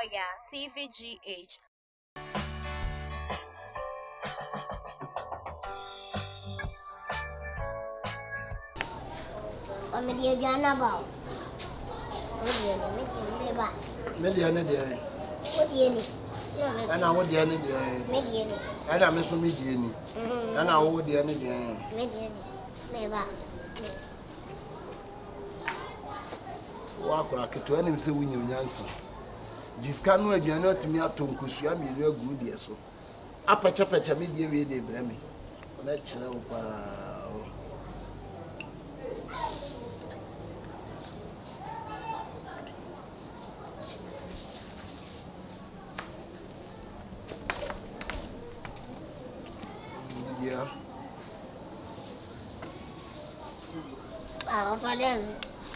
Moya, TVGH. Media Jana about. Media, what do you need? And I would the end of the Median. and I miss Median. And I would the end of the Median. Never. walk like to any say when you answer. Giscano, you are not me at Tom Kusiam, you are good, yes. So, Apacha Pacha media, they blame me. Let's know. Yeah. For them.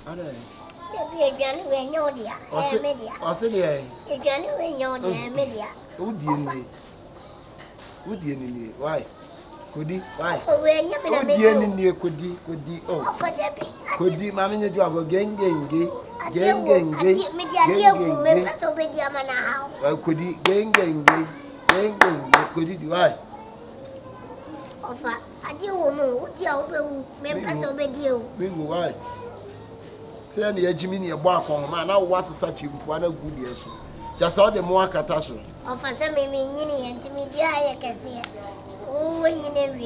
Are they? You're going to win your dear. Media. I said, yeah. You're going to win your dear media. Who did why? Could he? Why? For when you're Oh, dear, near could he? Oh, for the could he? Mamma, you have a gang. Media so big Yamana. Well, could he? Gang. Could he? Why? I do know what you members of you. Why? Say, the Jimmy, a bark on man, I was such a for a good years. Just all the more catastrophe. Or for some meaning and to me, dear, I can see it. Oh, when you never.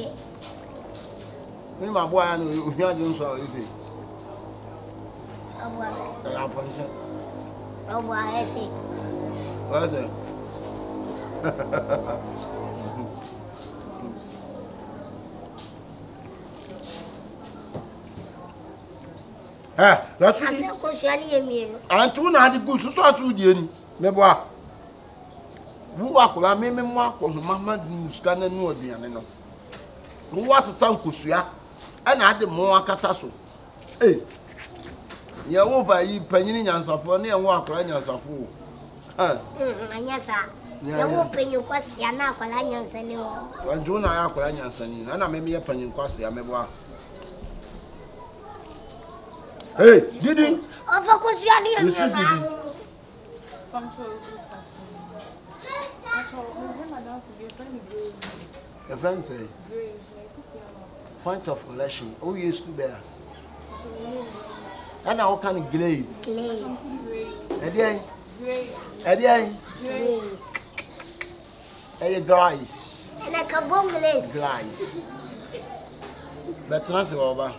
Me, my boy, and you don't saw it. Oh, why I see. What's it? That's what I'm too not the good society with you. Meboa. Who are me, Mark, or Mamma, scanning no the animal. Who was a son Kusia and had the more catastrophe. Hey, you're over ye penny and Safoni and walk around your Safu. Yes, sir. You open your question now, Colanians and you. I do not have Colanians and I may be a penny cost. I may walk. Hey, did he? Of course, you are a friend say, point of collection. Oh, used to bear. And how can it glaze? Again, a glaze. And a kaboom glaze. But not over.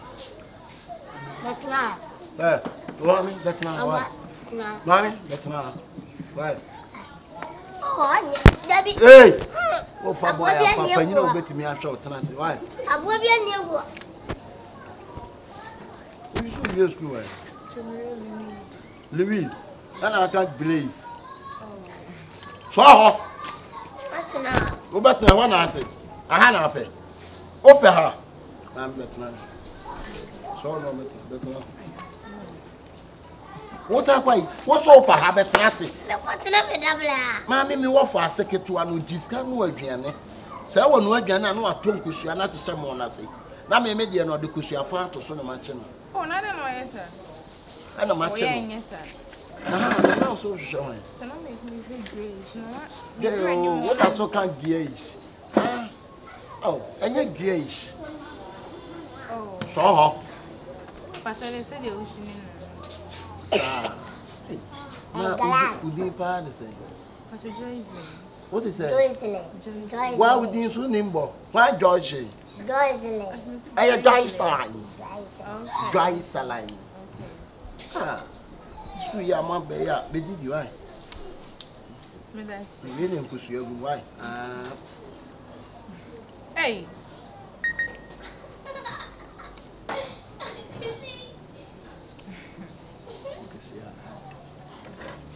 That's not. Mommy, that's not what. Mommy, that's not. Why? Oh, Debbie. Hey! Oh, for boy, Papa, you know, bet me a short tenancy. Why? I will be a new one. You should be a school. Louis, and I can't blaze. So, That's not. go back to one at it. I had a pay. Open her. I'm better. So, no, better. What's that way? What's all for habit? What's another? Mammy, me what for a second to an Ujisca no again. So, I want again, I know a tongue cushion, not to someone I say. Now, me media no the cushion far to son of my channel. Oh, not a noise, sir. I know my channel. Yes, sir. I'm also showing. Don't make me feel grace, Oh, what I so can't gauge. Oh, and you're gauge. Oh, So, but I said the ocean. Glass. Would you pardon say? But you join me. What is that? Joycelyn. Why would you so nimble? Why George? Joycelyn. I a dry saline. Okay. Dry saline. Ah, school ya man be ya, be did you I? Me that's. You really push you why? Hey.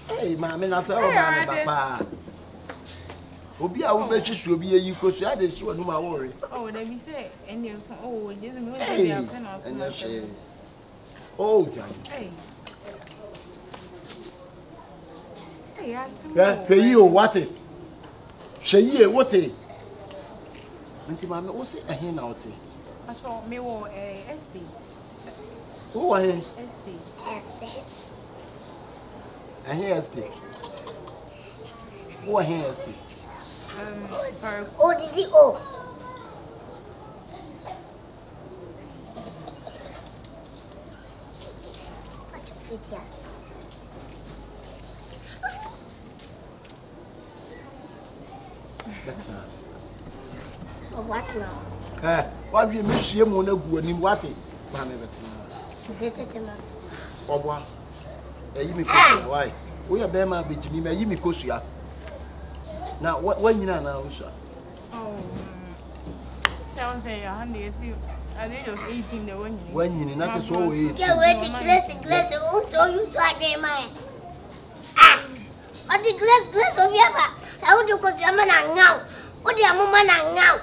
Hey, mammy, I said, oh, man, papa. Obi a wo be twisu obi yi kosu ade so no ma worry. Oh, they be say and you oh, just me Hey, ya pen off. and she. Oh, Jan. Hey. Hey, I see. Yeah, pay you what it? She ye what it? Nti ma me wo se ehin na what it? I saw me wo estate. Who are he? Estate. Estate. Ehin estate. What hands? Oh, did he? Oh. Yes. What now? Why do you miss your money? What? Obwa. Yimi kosia why? We are bema bitimi me yimi kosia. Now when you now so. Oh. Sounds say your hand is you. I think you're 18 the one. When you not so way. Get ready, glass, who told you to agree my. Ah! What the glass of Yaba? How would you call German now? What the woman now?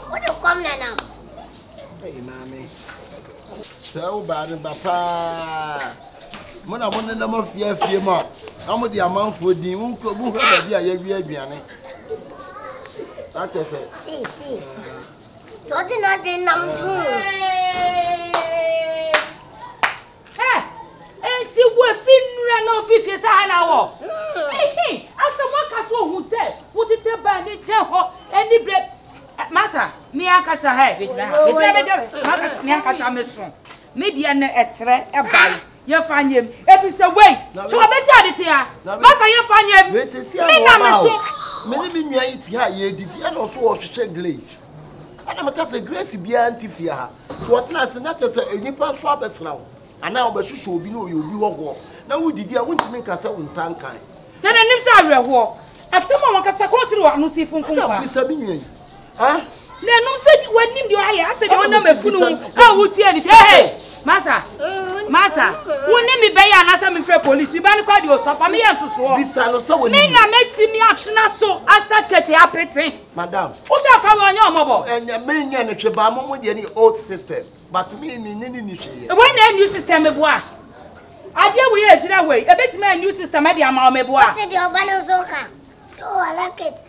What do you come now? Hey, mammy. So bad, papa. When I want to know fear more. How much the amount for the uncle who heard a year? That is it. See. Don't you not drink them too? Enti wo finra no fifi sa na wo. Asamo kaso hu se wo tete ba ni che ho eni bre masa mi akasa ha betina. Betina mi akasa meso. Me dia na etre e bai. Ye fanyem. Efi se wei. So obeti adete a. Masa ye fanyem. Me na meso. Me ni nwa iti ha ye didi e no so wo hwehwe glaze. Ana maka se grace bia antifia ha. To otena se na tese enipa so abesra wo. Ana obesusu obi na obi wo na wo didi a wontimi nkasa wonsan kan. Na nim sa awerho. Asemo mo kasa ko tiri wa no si funfun fa. Bisa bi nwen. Ha? Na no se wanim de aye ase de wona mafunu a wutie ni hey masa woni mi be ya na se mi frɛ police bi ba ni kwa de osofa me yanto so. Bisa no se woni. Me na metimi atena so asa kete apete. Madam. Wo sha kwa wonye omobo. Enya me nya ne hwe ba mo de ni old system. But me ni hwe. When na new system e boa. Ade we e jira we. E betimi a new system e de ama o me boa. What did you want to soka? So I like it.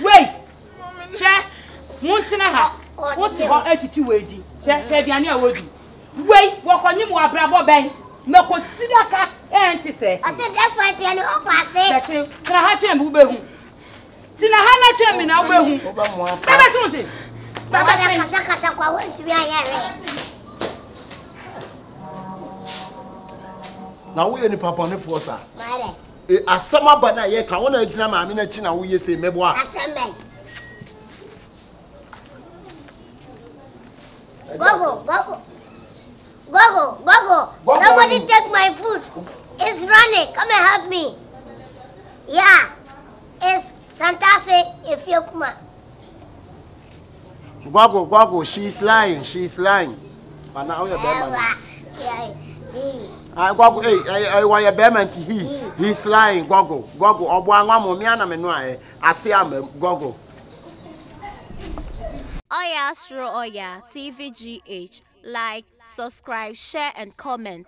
Wait. Che, muntina ha. What ho attitude we di. Ke biane a wodi. Wait, wo konyim wo abrabo ben. Me ko sidaka enti se. I said that's why tiani o kwase. That's na ha chem bu behu. Tina ha na chem na wo behu. Baba sunti. Baba kasa kwa wonti bi ayare. Na wo ye ni papa ne força. Mare. Asama bana ye ka wona agina ma me na chi na wo ye se mebo a. Asama. Go. Somebody take my food. It's running. Come and help me. Yeah. It's Santase Efiokuma. Go. She's lying. But now you're better. Go. Hey, why you better he's lying. Go. Obo anwa mo mi ana me no aye. Ase am go. Oya Astro Oya TVGH. Like, subscribe, share and comment.